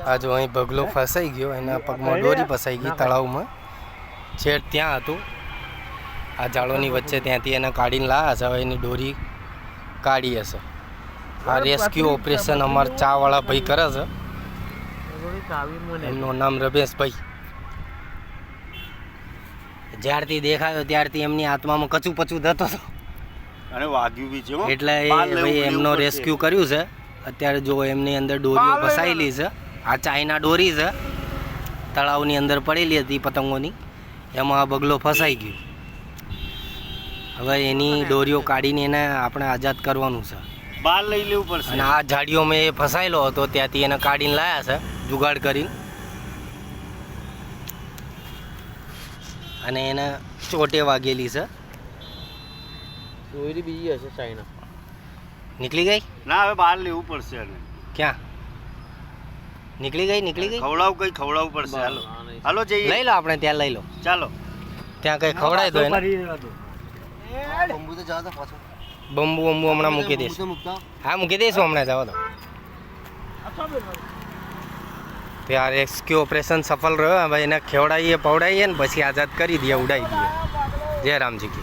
આ જો અહીં બગલો ફસાઈ ગયો, એના પગમાં દોરી ફસાઈ ગઈ તળાવમાં. છેક ત્યાં હતું આ ઝાડોની વચ્ચે, ત્યાંથી એને કાઢીને લાવ્યા છે. હવે એની દોરી કાઢી હશે. આ રેસ્ક્યુ ઓપરેશન અમારા ચાવાળા ભાઈ કરે છે. એમનું નામ રમેશભાઈ. જ્યારથી દેખાયો ત્યારથી એમની આત્મામાં કચું પચું થતો હતો અને વાગ્યું બી છે, એટલે એ ભાઈ એમનો રેસ્ક્યુ કર્યું છે. અત્યારે જો એમની અંદર દોરીઓ ફસાયેલી છે. આ ચાઇના દોરી છે, તળાવની અંદર પડેલી હતી પતંગોની, એમાં આ બગલો ફસાઈ ગયો. હવે એની દોરીઓ કાઢીને એને આપણે આઝાદ કરવાનું છે, બહાર લઈ લેવું પડશે. અને આ ઝાડીઓમાં એ ફસાયેલો હતો, ત્યાંથી એને કાઢીને લાવ્યા છે જુગાડ કરીને. અને એને ચોટે વાગેલી છે. દોરી બીજી હશે ચાઇના. નીકળી ગઈ ના, હવે બહાર લેવું પડશે. એને ક્યાં નીકળી ગઈ? ખવડાવવું પડશે. હાલો જઈએ, લઈ લો આપણે, ત્યાં લઈ લો. ચાલો ત્યાં કઈ ખવડાવી દો એને. બંબુ હમણાં મૂકી દઈશ. હા, મૂકી દઈશું હમણાં. જવા દો. ત્યાં રેસ્ક્યુ ઓપરેશન સફળ રહ્યો. હવે એને ખવડાવીએ પવડાવીએ ને પછી આઝાદ કરી દઈએ, ઉડાવી દઈએ. જય રામજી કી.